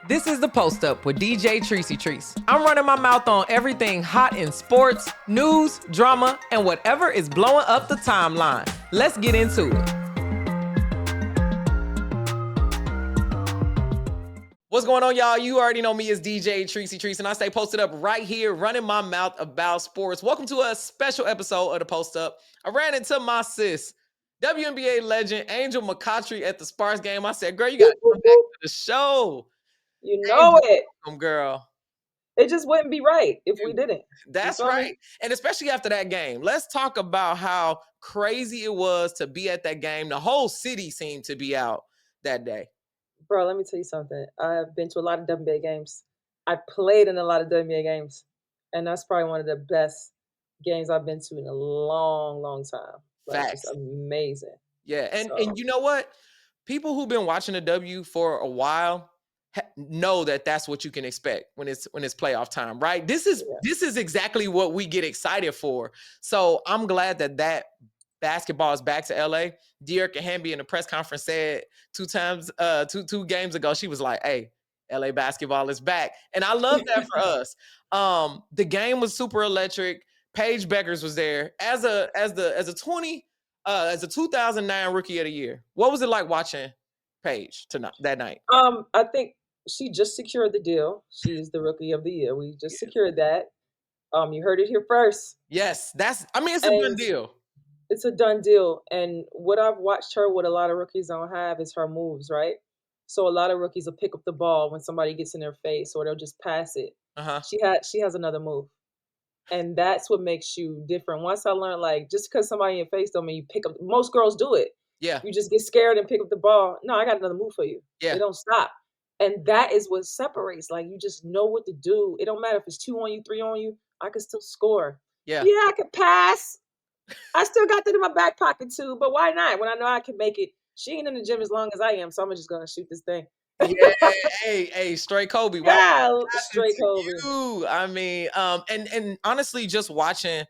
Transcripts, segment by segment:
This is The Post Up with DJ Trice. I'm running my mouth on everything hot in sports, news, drama, and whatever is blowing up the timeline. Let's get into it. What's going on, y'all? You already know me as DJ Trice, and I stay posted up right here, running my mouth about sports. Welcome to a special episode of The Post Up. I ran into my sis, WNBA legend Angel McCoughtry at the Sparks game. I said, girl, you got to come back to the show. You know it. Welcome, girl. It just wouldn't be right if we didn't. That's right. And especially after that game, let's talk about how crazy it was to be at that game. The whole city seemed to be out that day. Bro, let me tell you something. I've been to a lot of WNBA games. I played in a lot of WNBA games. And that's probably one of the best games I've been to in a long, long time. Like, Facts. it's amazing. Yeah. And you know what? People who've been watching the W for a while know that that's what you can expect when it's playoff time, right? This is exactly what we get excited for. So I'm glad that basketball is back to LA. De'Arca Hamby in the press conference said two games ago, she was like, hey, LA basketball is back. And I love that for us. The game was super electric. Paige Beckers was there as a 2009 Rookie of the Year. What was it like watching Paige that night? I think she just secured the deal. She's the Rookie of the Year. We just secured that. You heard it here first. Yes, it's a done deal. It's a done deal. And what I've watched her, what a lot of rookies don't have, is her moves, right? So a lot of rookies will pick up the ball when somebody gets in their face, or they'll just pass it. Uh-huh. She has another move. And that's what makes you different. Once I learned, like, just because somebody in your face don't mean you pick up. Most girls do it. Yeah. You just get scared and pick up the ball. No, I got another move for you. Yeah. They don't stop. And that is what separates. Like, you just know what to do. It don't matter if it's 2 on you, 3 on you. I can still score. Yeah. Yeah, I can pass. I still got that in my back pocket too. But why not? When I know I can make it. She ain't in the gym as long as I am, so I'm just gonna shoot this thing. Yeah, hey, straight Kobe. Yeah, straight Kobe. I mean, and honestly, just watching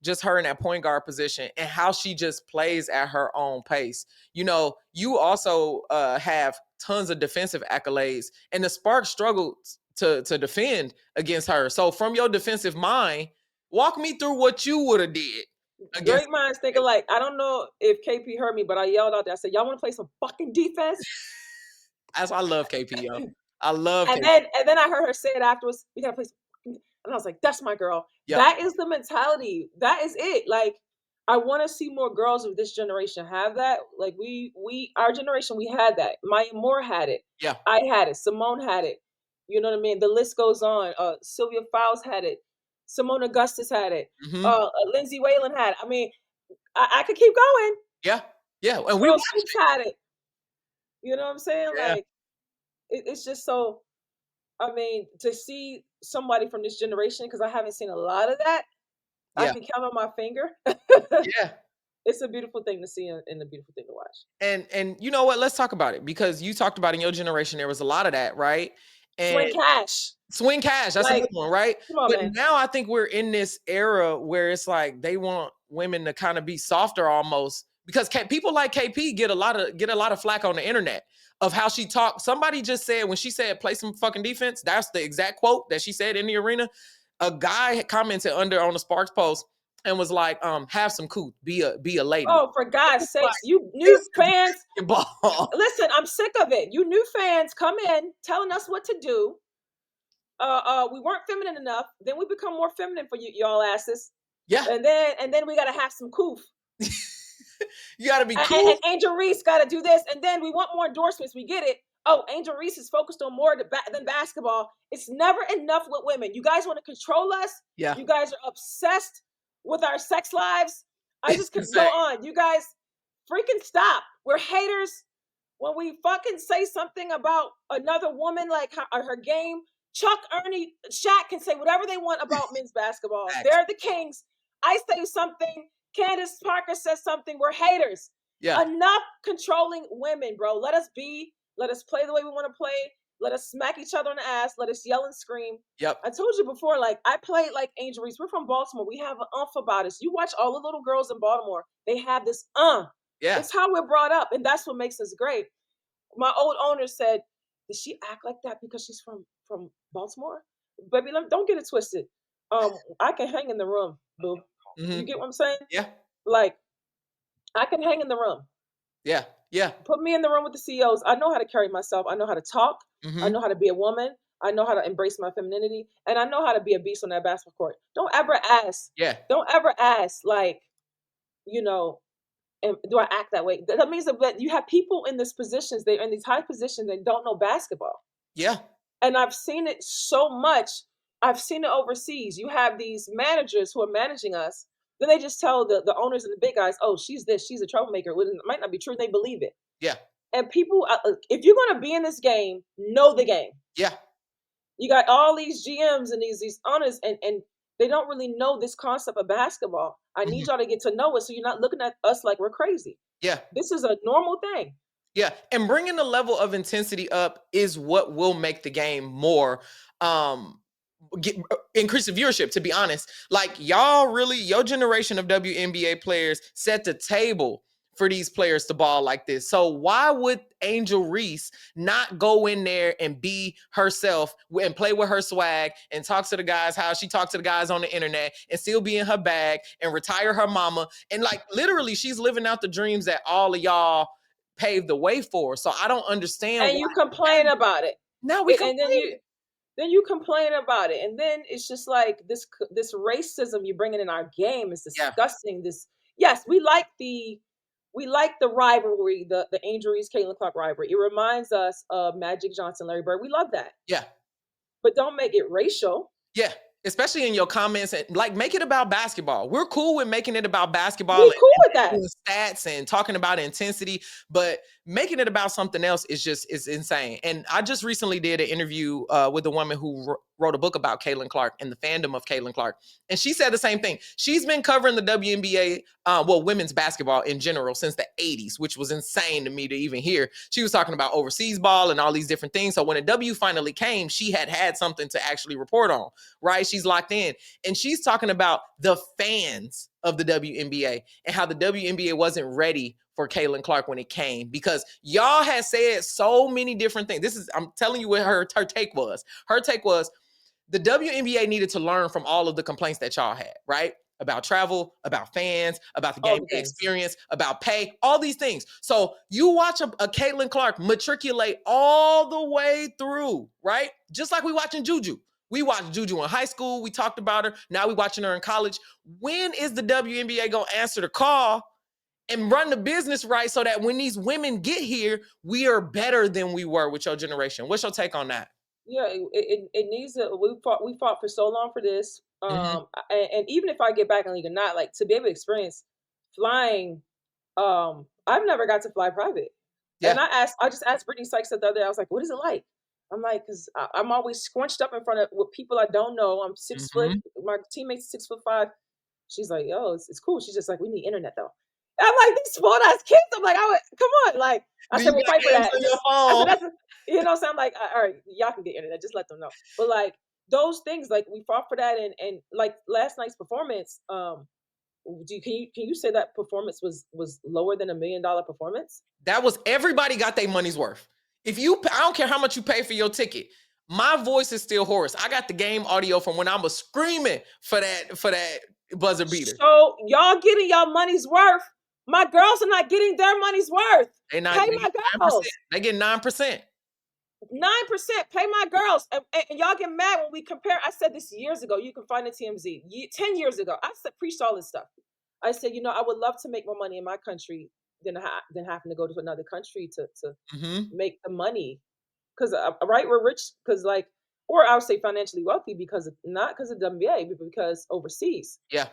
just her in that point guard position and how she just plays at her own pace. You know, you also have tons of defensive accolades, and the Sparks struggled to defend against her. So from your defensive mind, walk me through what you would have did. Great minds think alike. I don't know if KP heard me, but I yelled out there. I said, y'all want to play some fucking defense? I love KP, yo. I love and KP. Then I heard her say it afterwards. We got to play some, and I was like, that's my girl. Yep. That is the mentality. That is it. Like, I want to see more girls of this generation have that. Like, our generation, we had that. Maya Moore had it. Yeah. I had it. Simone had it. You know what I mean? The list goes on. Sylvia Fowles had it. Simone Augustus had it. Mm-hmm. Lindsay Whalen had it. I mean, I could keep going. Yeah. And we had it. You know what I'm saying? Yeah. Like, it's just so, I mean, to see somebody from this generation, because I haven't seen a lot of that. Yeah. I can count on my finger. Yeah. It's a beautiful thing to see and a beautiful thing to watch. And you know what? Let's talk about it, because you talked about in your generation, there was a lot of that, right? And Swing cash. That's a good one, right? Come on, but man. Now I think we're in this era where it's like they want women to kind of be softer almost, because people like KP get a lot of flack on the internet of how she talked. Somebody just said, when she said play some fucking defense, that's the exact quote that she said in the arena. A guy had commented on the Sparks post and was like, have some couth, be a lady. Oh, for God's sakes, you new fans. Listen, I'm sick of it. You new fans come in telling us what to do. We weren't feminine enough. Then we become more feminine for y'all asses. Yeah. And then we gotta have some couth. You gotta be cool. And Angel Reese gotta do this. And then we want more endorsements. We get it. Oh, Angel Reese is focused on more than basketball. It's never enough with women. You guys want to control us? Yeah. You guys are obsessed with our sex lives. I just could go on. You guys freaking stop. We're haters. When we fucking say something about another woman, like her game, Chuck, Ernie, Shaq can say whatever they want about men's basketball. They're the kings. I say something. Candace Parker says something. We're haters. Yeah. Enough controlling women, bro. Let us play the way we want to play. Let us smack each other in the ass. Let us yell and scream. Yep. I told you before, like, I played like Angel Reese. We're from Baltimore. We have an about us. You watch all the little girls in Baltimore. They have this Yeah. It's how we're brought up, and that's what makes us great. My old owner said, did she act like that because she's from Baltimore? Baby, don't get it twisted. I can hang in the room, boo. You Mhm. get what I'm saying? Yeah. Like, I can hang in the room. Yeah. Yeah. Put me in the room with the CEOs. I know how to carry myself. I know how to talk. I Mhm. know how to be a woman. I know how to embrace my femininity, and I know how to be a beast on that basketball court. Don't ever ask. Yeah. Don't ever ask, like, you know, and do I act that way? That means that you have people in these positions. They're in these high positions. They don't know basketball, Yeah. and I've seen it so much. I've seen it overseas. You have these managers who are managing us. Then they just tell the owners and the big guys, "Oh, she's this. She's a troublemaker." Well, it might not be true. They believe it. Yeah. And people, if you're going to be in this game, know the game. Yeah. You got all these GMs and these owners, and they don't really know this concept of basketball. I need Mhm. y'all to get to know it, so you're not looking at us like we're crazy. Yeah. This is a normal thing. Yeah, and bringing the level of intensity up is what will make the game more um increase the viewership, to be honest. Like, y'all really, your generation of WNBA players set the table for these players to ball like this. So why would Angel Reese not go in there and be herself and play with her swag and talk to the guys how she talked to the guys on the internet and still be in her bag and retire her mama? And like, literally, she's living out the dreams that all of y'all paved the way for. So I don't understand And why you complain about it. now we And then complain. you complain about it, and then it's just like this racism you're bringing in our game is Yeah, disgusting. This, yes, we like the rivalry, the Angel Reese Caitlin Clark rivalry. It reminds us of Magic Johnson, Larry Bird. We love that, yeah. but don't make it racial. Yeah, especially in your comments, and like, make it about basketball. We're cool with making it about basketball We cool with and that. doing stats and talking about intensity, but making it about something else is insane. And I just recently did an interview with a woman who wrote a book about Caitlin Clark and the fandom of Caitlin Clark, and she said the same thing. She's been covering the WNBA, well, women's basketball in general since the '80s, which was insane to me to even hear. She was talking about overseas ball and all these different things. So when a W finally came, she had something to actually report on, right? She's locked in. And she's talking about the fans of the WNBA and how the WNBA wasn't ready for Caitlin Clark when it came, because y'all had said so many different things. I'm telling you what her take was. Her take was the WNBA needed to learn from all of the complaints that y'all had, right? About travel, about fans, about the All game the day things. experience, about pay, all these things. So you watch a Caitlin Clark matriculate all the way through, right? Just like we watching Juju. We watched Juju in high school. We talked about her. Now we watching her in college. When is the WNBA going to answer the call and run the business right so that when these women get here, we are better than we were with your generation? What's your take on that? Yeah, it needs to. We fought for so long for this. Mm-hmm. And even if I get back in league or not, like, to be able to experience flying, I've never got to fly private. And Yeah. I just asked Brittany Sykes the other day. I was like, "What is it like?" I'm like, "Cause I'm always scrunched up in front of with people I don't know. I'm 6 foot. Mm-hmm. My teammate's 5'5". She's like, "Yo, it's cool." She's just like, "We need internet though." I'm like, "These spoiled ass kids." I'm like, "I would come on." Like, I Do said, you "We'll got fight for games that." on your I said, phone? "That's you know." So I'm like, "All right, y'all can get internet. Just let them know." But like those things, like we fought for that, and like last night's performance. Can you say that performance was lower than $1 million performance? That was, everybody got their money's worth. If you, I don't care how much you pay for your ticket. My voice is still hoarse. I got the game audio from when I was screaming for that buzzer beater. So y'all getting y'all money's worth. My girls are not getting their money's worth. They not, Pay they my get 9%. girls. They get 9%. 9%. Pay my girls. And y'all get mad when we compare. I said this years ago. You can find it TMZ. 10 years ago. I said, preached all this stuff. I said, I would love to make more money in my country than having to go to another country to Mm-hmm. make the money. Because right, we're rich because, like, or I would say financially wealthy because of, not because of WNBA, but because overseas. Yeah.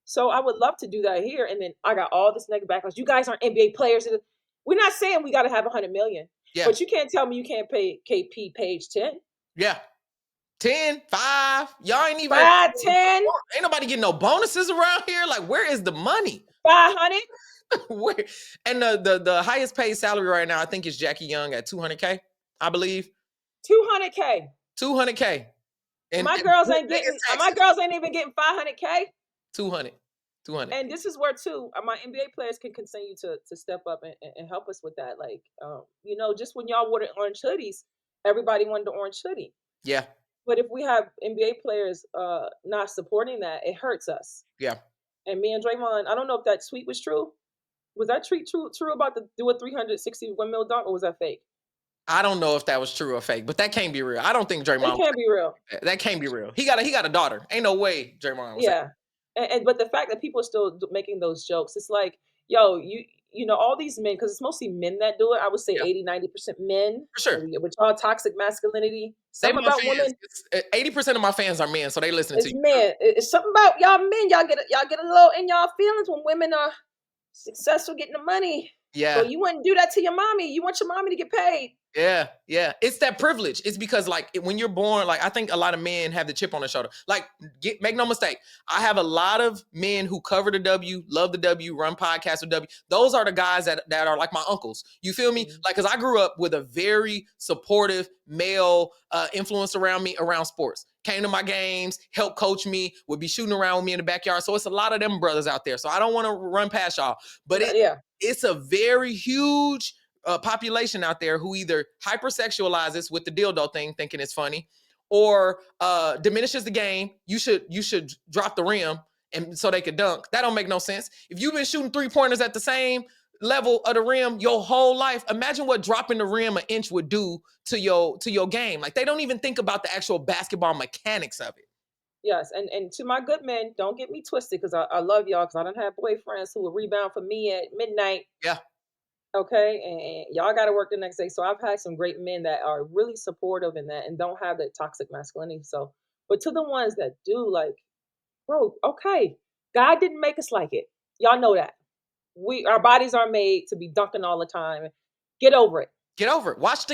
So I would love to do that here. And then I got all this negative backlash. You guys aren't NBA players. We're not saying we got to have 100 million, Yeah. but you can't tell me you can't pay KP Page 10, Yeah. 10, 5. Y'all ain't even, 5, 10, ain't nobody getting no bonuses around here. Like, where is the money? 500, Where? And the highest paid salary right now, I think, is Jackie Young at 200K, I believe. 200K. 200K. And And my girls ain't Vegas, getting. My Texas, girls ain't even getting 500K. 200. 200. And this is where too my NBA players can continue to step up and help us with that. Like, just when y'all wore the orange hoodies, everybody wanted the orange hoodie. Yeah. But if we have NBA players not supporting that, it hurts us. Yeah. And me and Draymond, I don't know if that tweet was true. Was that tweet true about the do a 361 mil dunk, or was that fake? I don't know if that was true or fake, but that can't be real. I don't think Draymond It was can't be real. like that. That can't be real. He got a daughter. Ain't no way Draymond was saying. Yeah, and but the fact that people are still making those jokes, it's like, yo, you know, all these men, because it's mostly men that do it. I would say Yeah, 80-90% men, for sure. which all toxic masculinity. They Something my about fans. women. It's 80% of my fans are men, so they listening to It's you. men. It's something about y'all men. Y'all get a little in y'all feelings when women are successful getting the money. So Yeah. you wouldn't do that to your mommy. You want your mommy to get paid. Yeah, yeah. It's that privilege. It's because like when you're born, like I think a lot of men have the chip on their shoulder. Like, make no mistake, I have a lot of men who cover the W, love the W, run podcasts with W. Those are the guys that are like my uncles. You feel me? Like, because I grew up with a very supportive male influence around me around sports. Came to my games, helped coach me, would be shooting around with me in the backyard. So it's a lot of them brothers out there. So I don't want to run past y'all, but Yeah, it's a very huge population out there who either hypersexualizes with the dildo thing, thinking it's funny, or diminishes the game. You should drop the rim and so they could dunk. That don't make no sense. If you've been shooting 3-pointers at the same level of the rim your whole life, imagine what dropping the rim an inch would do to your game. Like, they don't even think about the actual basketball mechanics of it. yes. And to my good men, don't get me twisted, because I love y'all, because I don't have boyfriends who will rebound for me at midnight. Yeah. Okay, and y'all got to work the next day. So I've had some great men that are really supportive in that and don't have that toxic masculinity. So, but to the ones that do, like, bro, okay, God didn't make us like it. Y'all know that. Our bodies are made to be dunking all the time. Get over it. Get over it. Watch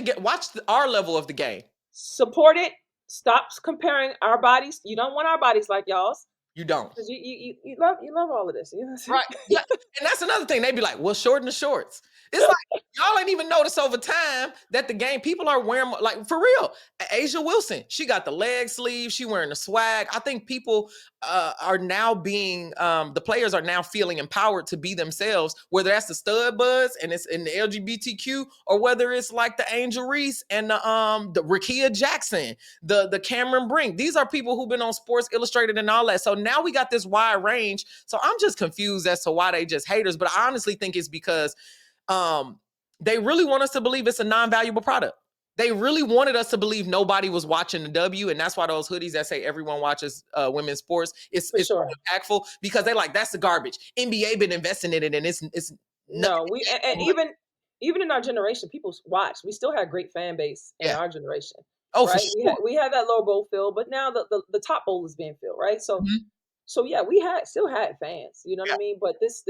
our level of the game. Support it. Stop comparing our bodies. You don't want our bodies like y'all's, You don't. because you love all of this. You know what I'm saying? Right. Yeah. And that's another thing. They'd be like, well, shorten the shorts. It's like, y'all ain't even noticed over time that the game, people are wearing, like, for real. Asia Wilson, she got the leg sleeve. She wearing the swag. I think people are now being, the players are now feeling empowered to be themselves, whether that's the stud buds and it's in the LGBTQ, or whether it's like the Angel Reese and the Rakia Jackson, the Cameron Brink. These are people who've been on Sports Illustrated and all that. So now we got this wide range. So I'm just confused as to why they just haters. But I honestly think it's because they really want us to believe it's a non-valuable product. They really wanted us to believe nobody was watching the W, and that's why those hoodies that say everyone watches women's sports, it's so impactful, because they like, that's the garbage. NBA been investing in it, and it's no, and even in our generation, people watch. We still had great fan base in our generation, oh, for right? sure. We had that low bowl filled, but now the top bowl is being filled, right? So so yeah, we still had fans, you know what I mean? But this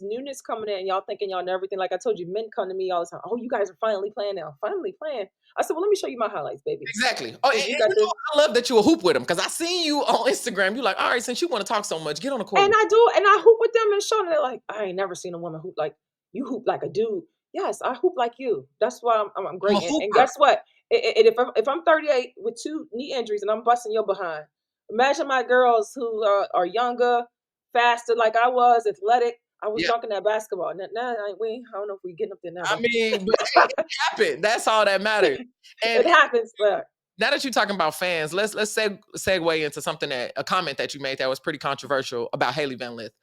newness coming in, y'all thinking y'all know everything. Like I told you, men come to me all the time. Oh, you guys are finally playing now. Finally playing. I said, well, let me show you my highlights, baby. Exactly. Oh, and you know, I love that you a hoop with them, because I seen you on Instagram. You're like, all right, since you want to talk so much, get on the court. And I do, and I hoop with them and show them. They're like, I ain't never seen a woman hoop like you. Hoop like a dude. Yes, I hoop like you. That's why I'm great. And guess what? If I'm 38 with 2 knee injuries and I'm busting your behind, imagine my girls who are younger, faster, like I was, athletic. I was dunking that basketball. I don't know if we getting up there now. I mean, but it happened. That's all that matters. And it happens, but now that you're talking about fans, let's segue into something, that a comment that you made that was pretty controversial about Haley Van Lith.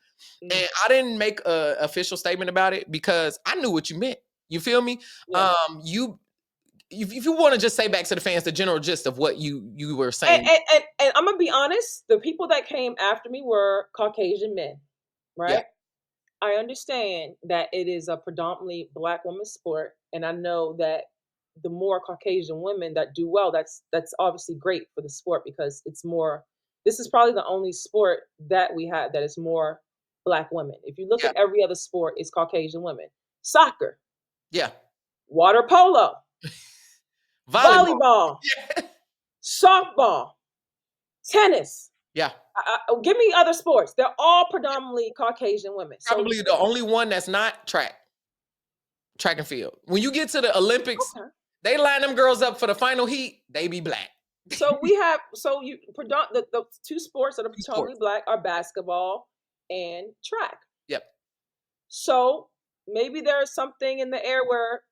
And I didn't make an official statement about it because I knew what you meant. You feel me? Yeah. If you want to just say back to the fans the general gist of what you were saying. And I'm gonna be honest, the people that came after me were Caucasian men, right? Yeah. I understand that it is a predominantly Black women's sport, and I know that the more Caucasian women that do well, that's obviously great for the sport, because it's more. This is probably the only sport that we have that is more Black women. If you look at every other sport, it's Caucasian women. Soccer, Yeah. water polo, volleyball, softball, tennis. Yeah. Give me other sports. They're all predominantly Caucasian women. Probably the only one that's not track and field. When you get to the Olympics, they line them girls up for the final heat. They be Black. So we have the 2 sports that are predominantly Black are basketball and track. Yep. So maybe there's something in the air where,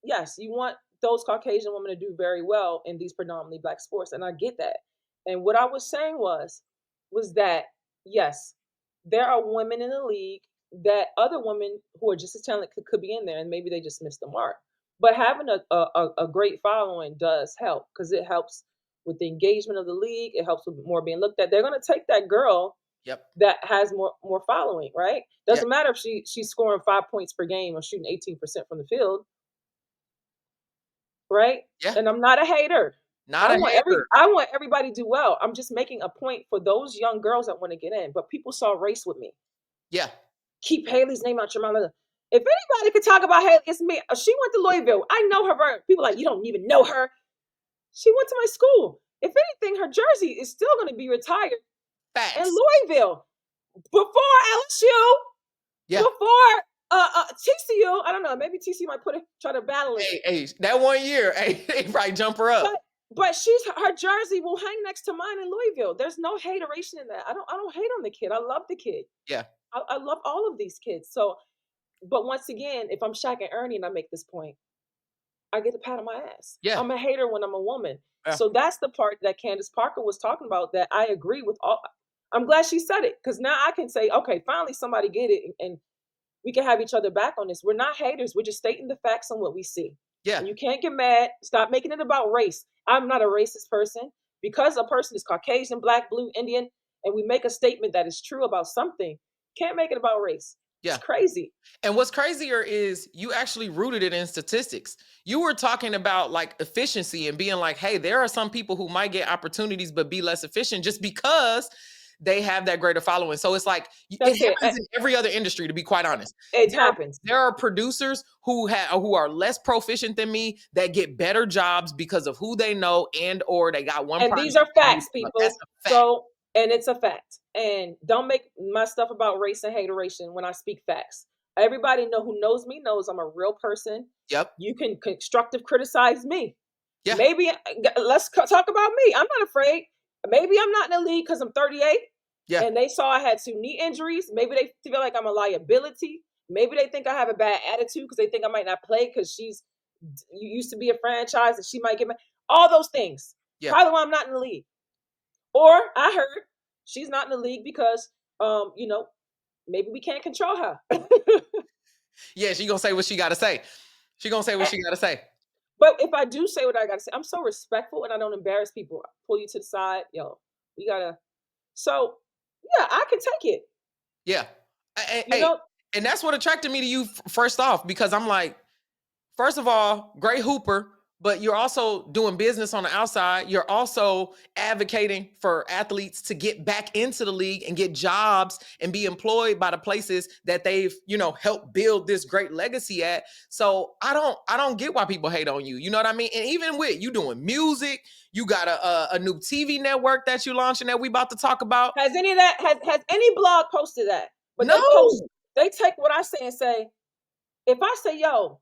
yes, you want those Caucasian women to do very well in these predominantly black sports, and I get that. And what I was saying was that yes, there are women in the league that other women who are just as talented could be in there, and maybe they just missed the mark. But having a great following does help because it helps with the engagement of the league. It helps with more being looked at. They're going to take that girl Yep. that has more following, right? Yep. Doesn't matter if she's scoring 5 points per game or shooting 18% from the field, right? Yeah. And I'm not a hater. Not a hater. I want everybody to do well. I'm just making a point for those young girls that want to get in. But people saw race with me. Yeah. Keep Haley's name out your mouth. If anybody could talk about Haley, it's me. She went to Louisville. I know her. People are like, you don't even know her. She went to my school. If anything, her jersey is still going to be retired in Facts. Louisville. Before LSU, Yeah. before TCU, I don't know. Maybe TCU might try to battle it. Hey, that 1 year, hey, they probably jump her up. But her jersey will hang next to mine in Louisville. There's no hateration in that. I don't hate on the kid. I love the kid. Yeah. I love all of these kids. So, but once again, if I'm Shaq and Ernie and I make this point, I get a pat on my ass. Yeah. I'm a hater when I'm a woman. Yeah. So that's the part that Candace Parker was talking about that I agree with. I'm glad she said it because now I can say, okay, finally somebody get it and we can have each other back on this. We're not haters. We're just stating the facts on what we see. Yeah. And you can't get mad. Stop making it about race. I'm not a racist person. Because a person is Caucasian, black, blue, Indian, and we make a statement that is true about something, can't make it about race. Yeah. It's crazy. And what's crazier is you actually rooted it in statistics. You were talking about like efficiency and being like, hey, there are some people who might get opportunities but be less efficient just because they have that greater following. So it's like it happens in every other industry, to be quite honest. It happens. There are producers who are less proficient than me that get better jobs because of who they know and or they got one. And these are facts, people. That's a fact. So, and it's a fact. And don't make my stuff about race and hateration when I speak facts. Everybody who knows me knows I'm a real person. Yep. You can constructive criticize me. Yeah. Maybe let's talk about me. I'm not afraid. Maybe I'm not in the league because I'm 38. Yeah. And they saw I had 2 knee injuries. Maybe they feel like I'm a liability. Maybe they think I have a bad attitude because they think I might not play because you used to be a franchise and she might get all those things. Yeah. Probably why I'm not in the league. Or I heard she's not in the league because maybe we can't control her. Yeah, she gonna say what she gotta say. She gonna say what she gotta say. But if I do say what I gotta say, I'm so respectful and I don't embarrass people. I pull you to the side, we gotta. So yeah, I can take it. Yeah, and that's what attracted me to you first off, because I'm like, first of all, great hooper, but you're also doing business on the outside. You're also advocating for athletes to get back into the league and get jobs and be employed by the places that they've, helped build this great legacy at. So I don't get why people hate on you. You know what I mean? And even with you doing music, you got a new TV network that you're launching that we about to talk about. Has any blog posted that? But no. They take what I say and say, if I say, yo,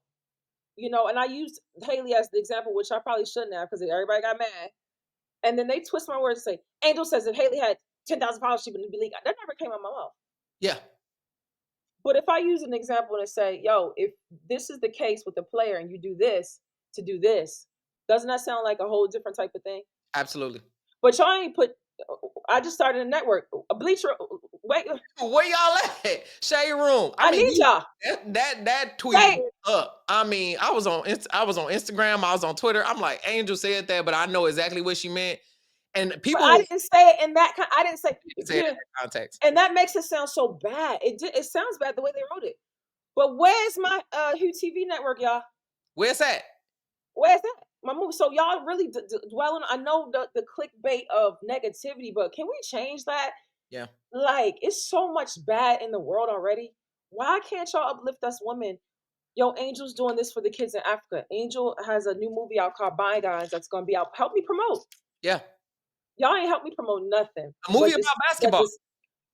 and I used Haley as the example, which I probably shouldn't have because everybody got mad. And then they twist my words and say, Angel says if Haley had 10,000 followers, she wouldn't be league. That never came out of my mouth. Yeah. But if I use an example and say, yo, if this is the case with the player and you do this to do this, doesn't that sound like a whole different type of thing? Absolutely. But y'all ain't I just started a network, a bleacher. Wait, where y'all at? Shade Room. I need y'all. That tweet up. I mean, I was on Instagram. I was on Twitter. I'm like, Angel said that, but I know exactly what she meant. And people, but I didn't say it in that. I didn't say it in that context. And that makes it sound so bad. It sounds bad the way they wrote it. But where's my HueTV Network, y'all? Where's that? Where's that? My movie. So y'all really dwelling. I know the clickbait of negativity, but can we change that? Yeah. Like, it's so much bad in the world already. Why can't y'all uplift us women? Yo, Angel's doing this for the kids in Africa. Angel has a new movie out called Bygones that's going to be out. Help me promote. Yeah. Y'all ain't help me promote nothing. A movie about basketball.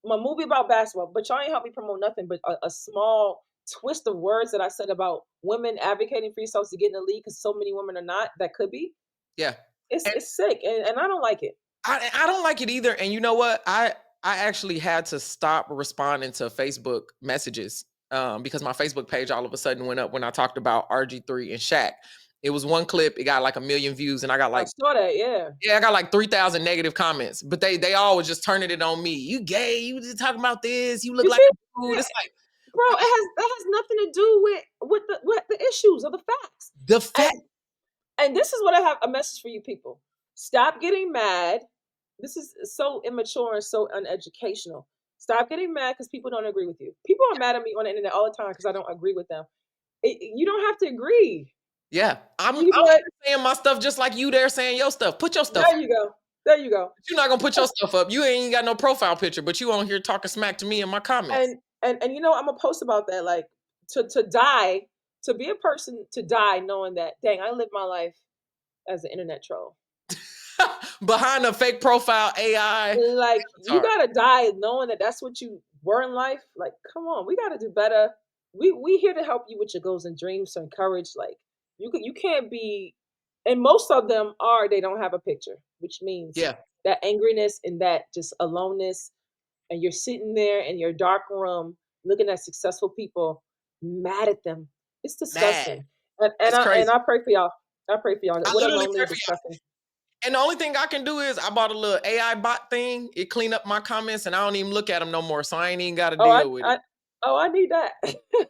My movie about basketball, but y'all ain't help me promote nothing but a small twist of words that I said about women advocating for yourselves to get in the league because so many women are not. That could be. Yeah. It's sick, and I don't like it. I don't like it either. And you know what? I actually had to stop responding to Facebook messages because my Facebook page all of a sudden went up when I talked about RG3 and Shaq. It was one clip. It got like 1 million views, and I got I like, saw that. Yeah. I got like 3,000 negative comments. But they all was just turning it on me. You gay? You just talking about this? You look You like see, a dude. It's like, bro, that has nothing to do with the issues or the facts. the fact. And this is what I have a message for you people. Stop getting mad. This is so immature and so uneducational. Stop getting mad because people don't agree with you. People are mad at me on the internet all the time because I don't agree with them. You don't have to agree. Yeah, I'm But saying my stuff just like you there saying your stuff. Put your stuff. there you go. There you go. You're not gonna put your stuff up. You ain't got no profile picture, but you on here talking smack to me in my comments. And you know, I'm gonna post about that. Like to die, to be a person to die knowing that, dang, I lived my life as an internet troll. Behind a fake profile AI. Like you gotta die knowing that that's what you were in life. Like, come on, we gotta do better. We here to help you with your goals and dreams, to encourage. Like you can't be, and most of them are they don't have a picture, which means Yeah, that angriness and that just aloneness, and you're sitting there in your dark room looking at successful people, mad at them. It's mad. disgusting. It's crazy. And I pray for y'all. I pray for y'all. I What a literally lonely, pray for y'all. disgusting. And the only thing I can do is I bought a little AI bot thing. It cleaned up my comments, and I don't even look at them no more. So I ain't even got to deal with it. I need that.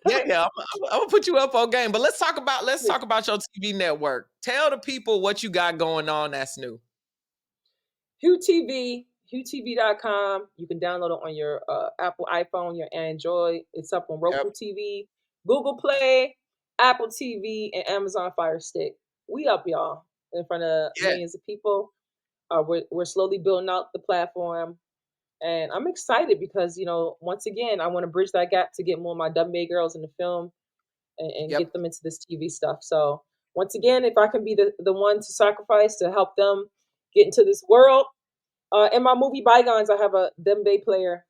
Yeah. I'm gonna put you up on game. But let's talk about your TV network. Tell the people what you got going on that's new. HueTV, HueTV.com. You can download it on your Apple iPhone, your Android. It's up on Yep. Roku TV, Google Play, Apple TV, and Amazon Fire Stick. We up, y'all, in front of millions of people. We're slowly building out the platform. And I'm excited because, you know, once again, I want to bridge that gap to get more of my WNBA girls in the film and Yep. get them into this TV stuff. So once again, if I can be the one to sacrifice to help them get into this world. In my movie Bygones, I have a WNBA player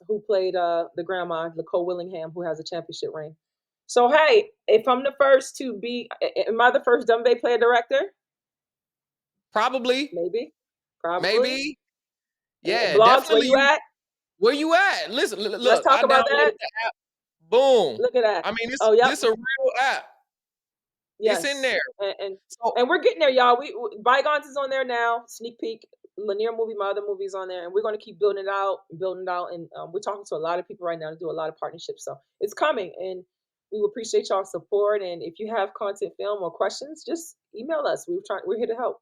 who played the grandma, Nicole Willingham, who has a championship ring. So hey, if I'm the first to be, am I the first WNBA player director? Probably. Maybe. Probably. Maybe. Yeah, Blogs, where definitely you at? Where you at? Listen, Let's look, talk I about downloaded that. the app. Boom. Look at that. I mean, Oh, yep. this a real app. It's in Yes. there. So, And we're getting there, y'all. Bygones is on there now. Sneak peek. Lanier movie, my other movie's on there, and we're going to keep building it out, and we're talking to a lot of people right now to do a lot of partnerships. So it's coming, and we will appreciate y'all support. And if you have content, film, or questions, just email us. We're here to help.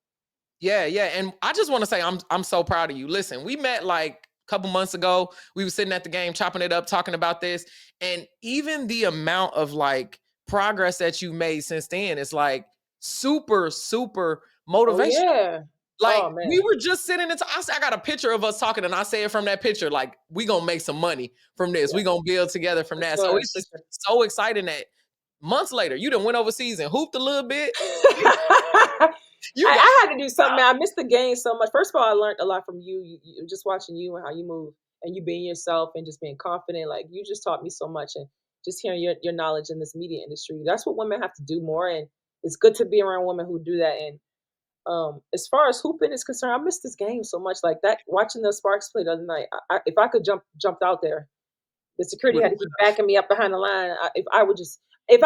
yeah, and I just want to say I'm so proud of you. Listen, we met like a couple months ago. We were sitting at the game, chopping it up, talking about this, and even the amount of like progress that you made since then is like super motivational. Oh, yeah. Like Oh, man. we were just sitting and I got a picture of us talking, and I say it from that picture, like we gonna make some money from this. We gonna build together from that. So it's just so exciting that months later you done went overseas and hooped a little bit. I had to do something, man. I missed the game so much. First of all, I learned a lot from you. You just watching you and how you move, and you being yourself and just being confident. Like you just taught me so much, and just hearing your knowledge in this media industry. That's what women have to do more, and it's good to be around women who do that. And as far as hooping is concerned, I missed this game so much. Like that, watching the Sparks play the other night. If I could jumped out there, the security had to keep backing me up behind the line. If I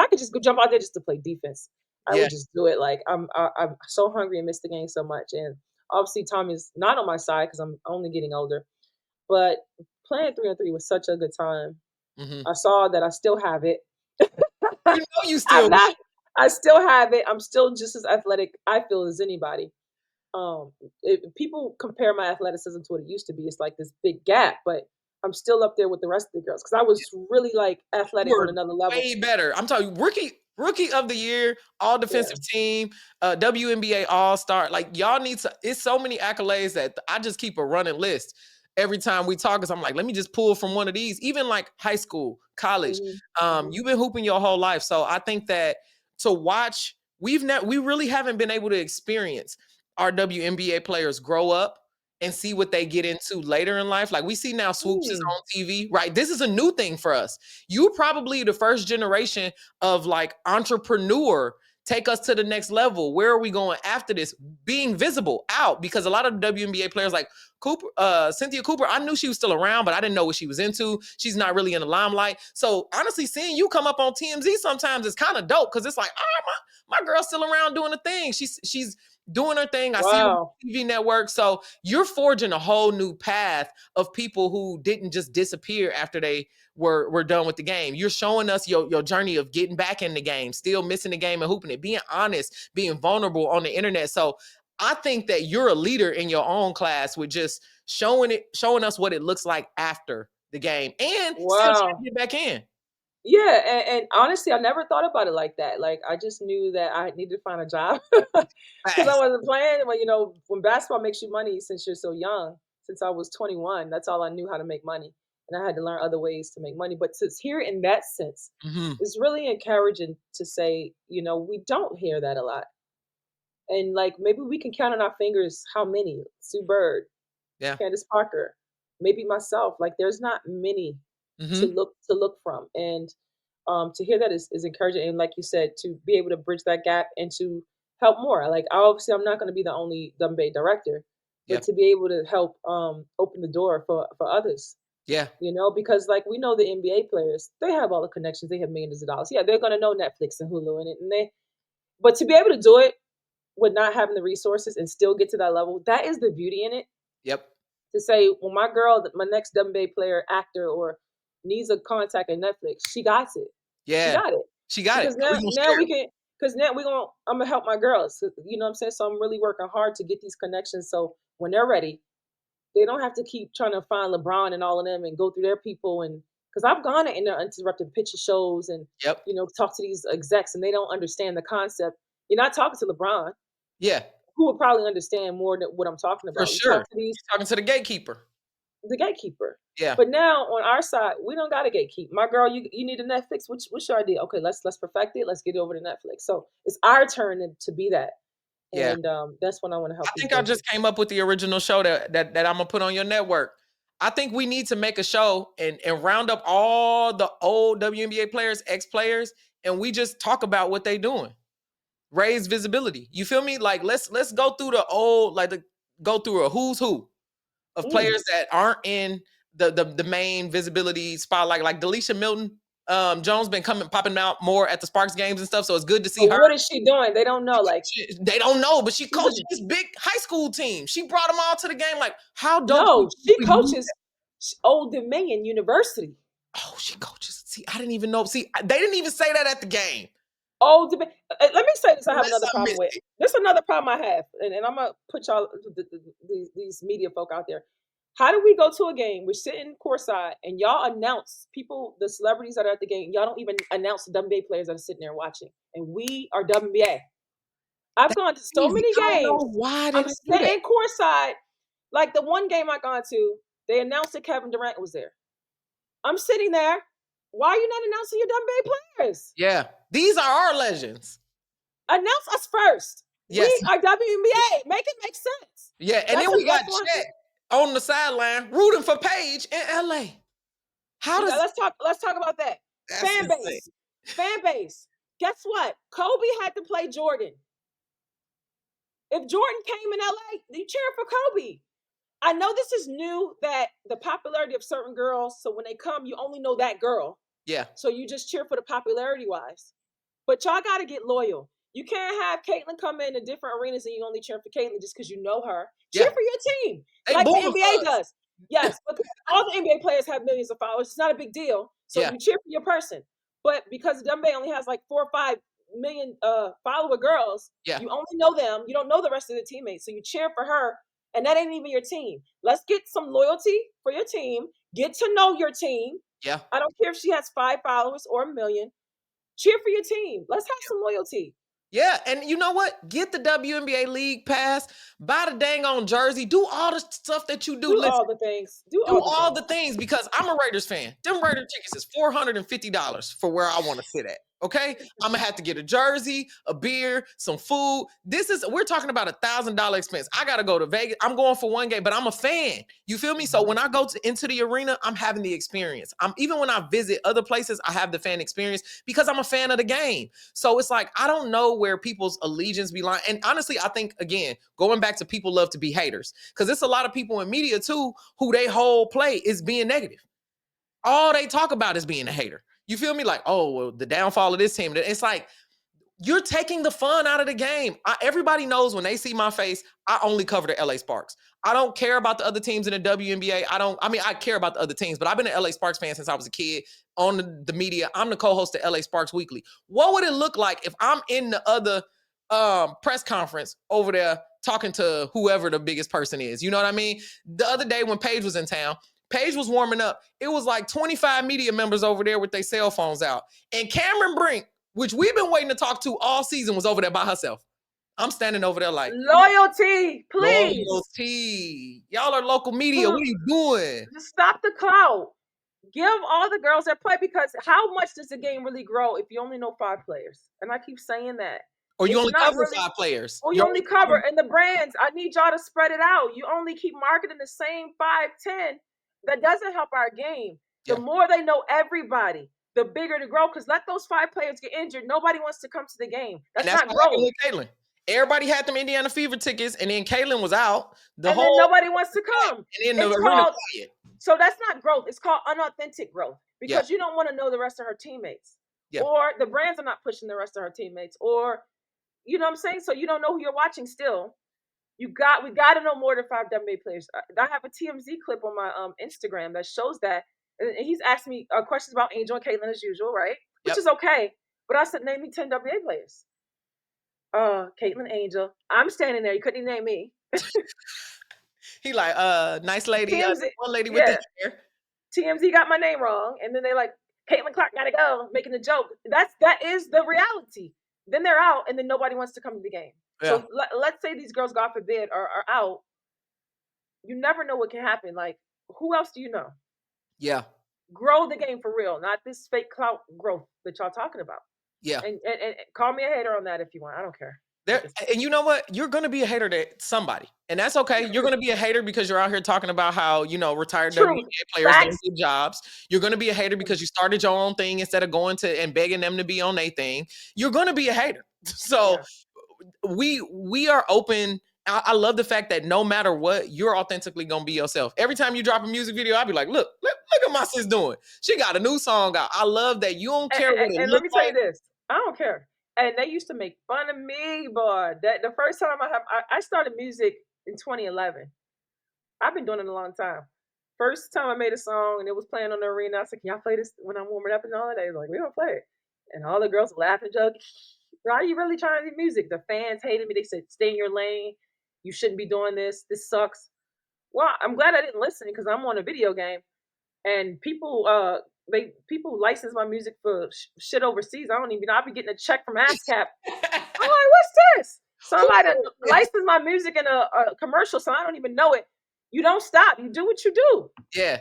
could just go jump out there just to play defense, I would just do it. Like I'm so hungry and miss the game so much. And obviously, Tommy's not on my side because I'm only getting older. But playing 3-on-3 was such a good time. I saw that I still have it. You know you still I still have it. I'm still just as athletic, I feel, as anybody. If people compare my athleticism to what it used to be, it's like this big gap, but I'm still up there with the rest of the girls because I was really like athletic on another level. Way better. I'm telling you, rookie of the year, all defensive team, WNBA All-Star. Like y'all need to. It's so many accolades that I just keep a running list every time we talk. Cause I'm like, let me just pull from one of these. Even like high school, college. You've been hooping your whole life, so I think that to watch, we really haven't been able to experience our WNBA players grow up and see what they get into later in life. Like we see now Swoops is on TV, right? This is a new thing for us. You probably the first generation of like entrepreneur Take us to the next level. Where are we going after this? Being visible out, because a lot of the WNBA players like Cynthia Cooper, I knew she was still around, but I didn't know what she was into. She's not really in the limelight. So honestly, seeing you come up on TMZ sometimes is kind of dope, because it's like, my girl's still around doing a thing. She's doing her thing. I see her on HueTV Network. So you're forging a whole new path of people who didn't just disappear after they were done with the game. You're showing us your journey of getting back in the game, still missing the game and hooping it, being honest, being vulnerable on the internet. So I think that you're a leader in your own class with just showing us what it looks like after the game, and still trying to get back in. Yeah, and honestly, I never thought about it like that. Like, I just knew that I needed to find a job because I wasn't playing. Well, you know, when basketball makes you money since you're so young, since I was 21, that's all I knew how to make money. And I had to learn other ways to make money. But to hear it in that sense, it's really encouraging to say, you know, we don't hear that a lot. And like, maybe we can count on our fingers how many. Sue Bird, Candace Parker, maybe myself. Like, there's not many to look from, and to hear that is encouraging. And like you said, to be able to bridge that gap and to help more. Like, obviously, I'm not going to be the only WNBA director, but to be able to help open the door for others. Yeah, you know, because like we know the NBA players, they have all the connections, they have millions of dollars. Yeah, they're going to know Netflix and Hulu and it, but to be able to do it with not having the resources and still get to that level, that is the beauty in it. Yep. To say, well, my girl, my next WNBA player, actor, or needs a contact at Netflix, she got it. Yeah. She got it. She got because it. Now we can, because now I'm gonna help my girls. You know what I'm saying? So I'm really working hard to get these connections. So when they're ready, they don't have to keep trying to find LeBron and all of them and go through their people. And because I've gone in their uninterrupted picture shows and you know, talk to these execs and they don't understand the concept. You're not talking to LeBron. Yeah. Who would probably understand more than what I'm talking about. For sure. You're talking to the gatekeeper. The gatekeeper. Yeah. But now on our side, we don't got a gatekeep. My girl, you need a Netflix. What's your idea? Okay, let's perfect it. Let's get it over to Netflix. So it's our turn to be that. Yeah. And that's when I want to help. I think I just came up with the original show that I'm gonna put on your network. I think we need to make a show and round up all the old WNBA players, ex-players, and we just talk about what they doing. Raise visibility. You feel me? Like let's go through the old, go through a who's who of players that aren't in the main visibility spotlight. Like Delisha Milton Jones been popping out more at the Sparks games and stuff. So it's good to see her. What is she doing? They don't know. Like they don't know, but she coaches this big high school team. She brought them all to the game. Like how dope? No, she coaches Old Dominion University. Oh, she coaches. See, I didn't even know. See, they didn't even say that at the game. Old Dominion. Let me say this. I have another problem with. There's another problem I have, and I'm gonna put y'all these media folk out there. How do we go to a game? We're sitting courtside, and y'all announce people, the celebrities that are at the game. Y'all don't even announce the WNBA players that are sitting there watching, and we are WNBA. I've gone to so many games. Why I'm sitting courtside. Like the one game I gone to, they announced that Kevin Durant was there. I'm sitting there. Why are you not announcing your WNBA players? Yeah, these are our legends. Announce us first. Yes. We are WNBA. Make it make sense. Yeah, and then we got Chet on the sideline rooting for Paige in LA. Let's talk about that. Fan base. Fan base. Guess what? Kobe had to play Jordan. If Jordan came in LA, you cheer for Kobe. I know this is new, that the popularity of certain girls, so when they come, you only know that girl. Yeah. So you just cheer for the popularity wise. But y'all got to get loyal. You can't have Caitlyn come in different arenas and you only cheer for Caitlyn just because you know her. Cheer for your team. Like the NBA does. Yes, but all the NBA players have millions of followers. It's not a big deal. So you cheer for your person. But because the WNBA only has like 4 or 5 million follower girls, you only know them. You don't know the rest of the teammates. So you cheer for her, and that ain't even your team. Let's get some loyalty for your team. Get to know your team. Yeah. I don't care if she has 5 followers or 1 million. Cheer for your team. Let's have some loyalty. Yeah, and you know what? Get the WNBA League Pass, buy the dang on jersey, do all the stuff that you do. Do all the things. Do all the things, because I'm a Raiders fan. Them Raider tickets is $450 for where I want to sit at. Okay, I'm gonna have to get a jersey, a beer, some food. We're talking about $1,000 expense. I gotta go to Vegas. I'm going for one game, but I'm a fan. You feel me? So when I go into the arena, I'm having the experience. Even when I visit other places, I have the fan experience because I'm a fan of the game. So it's like I don't know where people's allegiance be lying. And honestly, I think again, going back to people love to be haters because it's a lot of people in media too who they whole play is being negative. All they talk about is being a hater. You feel me? Like, oh, well, the downfall of this team. It's like, you're taking the fun out of the game. Everybody knows when they see my face, I only cover the LA Sparks. I don't care about the other teams in the WNBA. I care about the other teams, but I've been an LA Sparks fan since I was a kid on the media. I'm the co-host of LA Sparks Weekly. What would it look like if I'm in the other press conference over there talking to whoever the biggest person is? You know what I mean? The other day when Paige was in town, Paige was warming up. It was like 25 media members over there with their cell phones out. And Cameron Brink, which we've been waiting to talk to all season, was over there by herself. I'm standing over there like, loyalty, please. loyalty. Y'all are local media. What are you doing? Just stop the clout. Give all the girls their play, because how much does the game really grow if you only know 5 players? And I keep saying that. Or you It's only not cover really, 5 players. or you only cover, and the brands, I need y'all to spread it out. You only keep marketing the same 5, 10. That doesn't help our game. The more they know everybody, the bigger the growth. Because let those 5 players get injured. Nobody wants to come to the game. That's not growth. With Caitlin. Everybody had them Indiana Fever tickets, and then Caitlin was out. Then nobody wants to come. And then the arena quiet. So that's not growth. It's called unauthentic growth, because you don't want to know the rest of her teammates. Or the brands are not pushing the rest of her teammates. Or, you know what I'm saying? So you don't know who you're watching still. We got to know more than 5 WNBA players. I have a TMZ clip on my Instagram that shows that. And he's asked me questions about Angel and Caitlin as usual, right? Which is okay. But I said, name me 10 WNBA players. Caitlin, Angel. I'm standing there. You couldn't even name me. He like, nice lady. TMZ, one lady with the hair. TMZ got my name wrong. And then they like, Caitlin Clark gotta go, making a joke. That is the reality. Then they're out, and then nobody wants to come to the game. So let's say these girls, God forbid, are out. You never know what can happen. Like, who else do you know? Yeah. Grow the game for real, not this fake clout growth that y'all talking about. Yeah. And call me a hater on that if you want. I don't care. And you know what? You're going to be a hater to somebody. And that's okay. You're going to be a hater because you're out here talking about how, retired WNBA players don't get jobs. You're going to be a hater because you started your own thing instead of going to and begging them to be on their thing. You're going to be a hater. So we are open. I love the fact that no matter what, you're authentically going to be yourself. Every time you drop a music video, I'll be like, look at my sis doing. She got a new song out. I love that. You don't care what it looks like. And let me tell you this. I don't care. And they used to make fun of me, boy. That the first time I started music in 2011. I've been doing it a long time. First time I made a song and it was playing on the arena, I said, "Can y'all play this when I'm warming up?" And all that. They was like, "We don't play it." And all the girls were laughing, joking. Why are you really trying to do music? The fans hated me. They said, "Stay in your lane. You shouldn't be doing this. This sucks." Well, I'm glad I didn't listen, because I'm on a video game, and people license my music for shit overseas. I don't even know. I'll be getting a check from ASCAP. I'm like, what's this? Somebody licensed my music in a commercial, so I don't even know it. You don't stop. You do what you do. Yeah.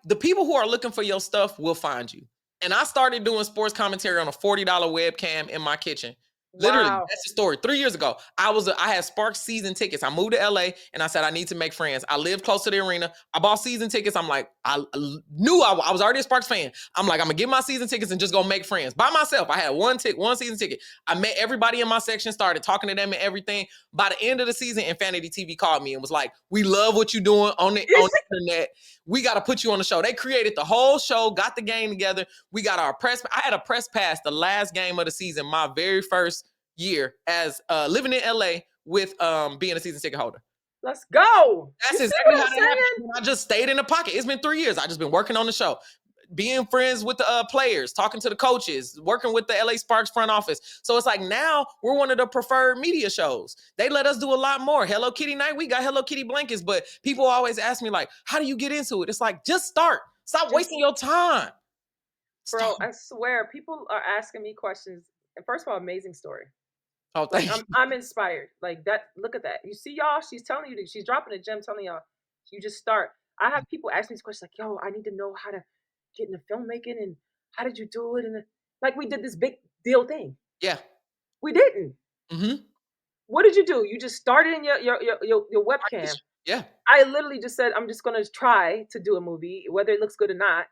The people who are looking for your stuff will find you. And I started doing sports commentary on a $40 webcam in my kitchen. Literally, that's the story. 3 years ago, I had Sparks season tickets. I moved to LA and I said, I need to make friends. I live close to the arena. I bought season tickets. I'm like, I knew I was already a Sparks fan. I'm like, I'm gonna get my season tickets and just go make friends by myself. I had one season ticket. I met everybody in my section, started talking to them and everything. By the end of the season, Infinity TV called me and was like, "We love what you're doing on the internet. We got to put you on the show." They created the whole show, got the game together. We got our press. I had a press pass the last game of the season, my very first year as living in LA with being a season ticket holder. Let's go. That's exactly how that happened. I just stayed in the pocket. It's been 3 years. I just been working on the show, being friends with the players, talking to the coaches, working with the LA Sparks front office. So it's like now we're one of the preferred media shows. They let us do a lot more. Hello Kitty night, we got Hello Kitty blankets, but people always ask me like, how do you get into it? It's like, just start. Stop wasting your time. Bro, I swear, people are asking me questions. And first of all, amazing story. Oh, thank you. I'm inspired. Like that. Look at that. You see, y'all, she's telling you that she's dropping a gem, telling y'all, you just start. I have people ask me these questions like, "Yo, I need to know how to get into filmmaking, and how did you do it?" And Like we did this big deal thing. Yeah. We didn't. Mm-hmm. What did you do? You just started in your webcam. Yeah. I literally just said, I'm just gonna try to do a movie, whether it looks good or not.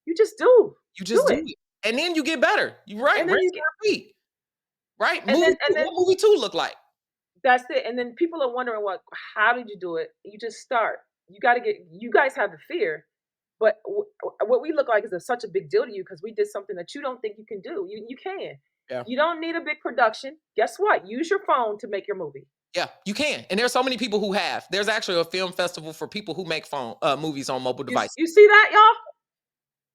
You just do. You just do it. it. And then you get better. You right. And then Rinse you and get repeat. Right? and then What movie 2 look like? that's it. And then people are wondering how did you do it? You just start. You guys have the fear, but what we look like is such a big deal to you because we did something that you don't think you can do. You can. Yeah. You don't need a big production. Guess what? Use your phone to make your movie. Yeah, you can. And there's so many people who have. There's actually a film festival for people who make movies on mobile devices. You see that, y'all?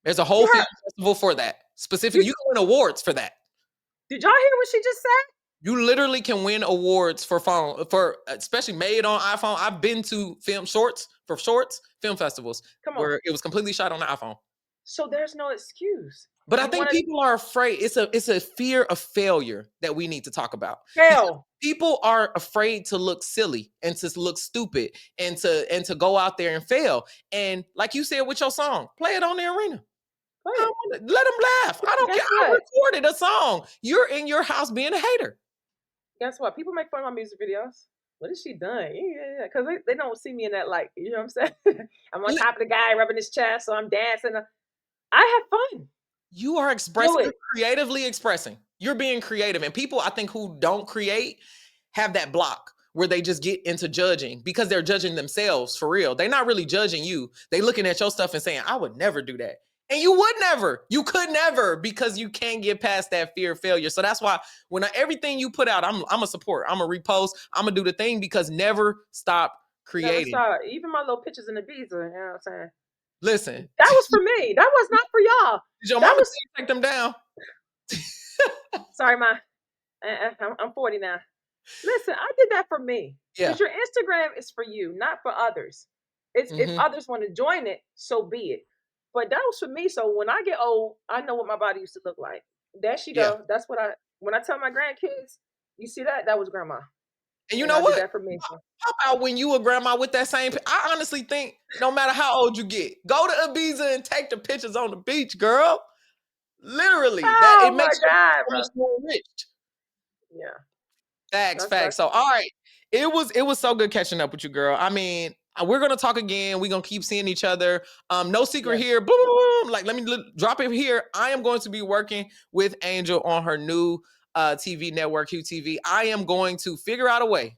There's a whole film festival for that. Specifically, you can win awards for that. Did y'all hear what she just said? You literally can win awards for especially made on iPhone. I've been to film festivals where it was completely shot on the iPhone. So there's no excuse. But I think people are afraid. It's a fear of failure that we need to talk about. People are afraid to look silly and to look stupid and to go out there and fail. And like you said with your song, play it on the arena. Let them laugh. I don't care. I recorded a song. You're in your house being a hater. Guess what? People make fun of my music videos. What has she done? Yeah, because they don't see me in that light. You know what I'm saying? I'm on top of the guy rubbing his chest, so I'm dancing. I have fun. You are expressing, you're creatively expressing. You're being creative. And people, I think, who don't create have that block where they just get into judging because they're judging themselves for real. They're not really judging you. They looking at your stuff and saying, I would never do that. And you would never. You could never because you can't get past that fear of failure. So that's why when everything you put out, I'm a support. I'm a repost. I'm going to do the thing because never stop creating. Never stop. Even my little pictures in the beads, you know what I'm saying? Listen. That was for me. That was not for y'all. Did your mama take them down? Sorry, I'm 40 now. Listen, I did that for me. Because your Instagram is for you, not for others. It's if others want to join it, so be it. But that was for me. So when I get old, I know what my body used to look like. There she go. That's what when I tell my grandkids, you see that? That was grandma. And you know what? That for me. How about when you were grandma with that same? I honestly think no matter how old you get, go to Ibiza and take the pictures on the beach, girl. Literally, it makes you more rich. Yeah. Facts. So all right, it was so good catching up with you, girl. I mean, we're gonna talk again. We're gonna keep seeing each other. No secret here. Boom, boom, boom. Like, let me drop it here. I am going to be working with Angel on her new TV network, HueTV. I am going to figure out a way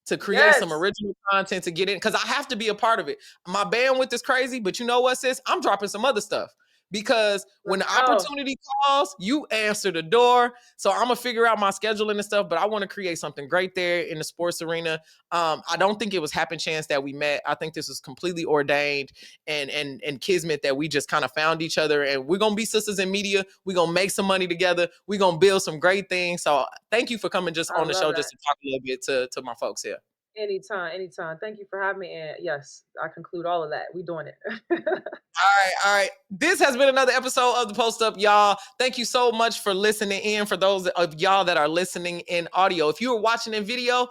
to create some original content to get in because I have to be a part of it. My bandwidth is crazy, but you know what, sis? I'm dropping some other stuff because when the opportunity calls, you answer the door. So I'm gonna figure out my scheduling and stuff, but I want to create something great there in the sports arena. I don't think it was happen chance that we met. I think this was completely ordained and kismet that we just kind of found each other, and we're gonna be sisters in media. We're gonna make some money together. We're gonna build some great things. So thank you for coming just on the show just to talk a little bit to my folks here. Anytime. Thank you for having me. And yes, I conclude all of that. We doing it. All right. This has been another episode of The Post Up, y'all. Thank you so much for listening in. For those of y'all that are listening in audio, if you are watching in video,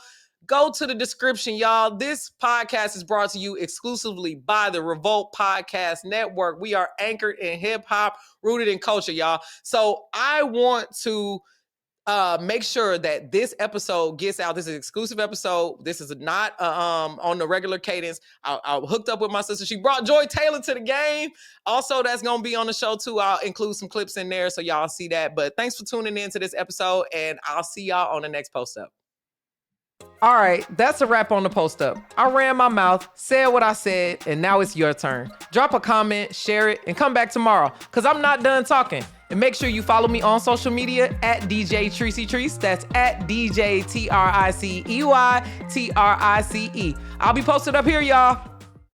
go to the description, y'all. This podcast is brought to you exclusively by the Revolt Podcast Network. We are anchored in hip hop, rooted in culture, y'all. So I want to make sure that this episode gets out. This is an exclusive episode. This is not on the regular cadence. I hooked up with my sister. She brought Joy Taylor to the game. Also, that's going to be on the show too. I'll include some clips in there so y'all see that. But thanks for tuning in to this episode, and I'll see y'all on the next Post Up. All right, that's a wrap on the Post Up. I ran my mouth, said what I said, and now it's your turn. Drop a comment, share it, and come back tomorrow, because I'm not done talking. And make sure you follow me on social media at DJ Trice. That's at DJ TRICEY TRICE. I'll be posted up here, y'all.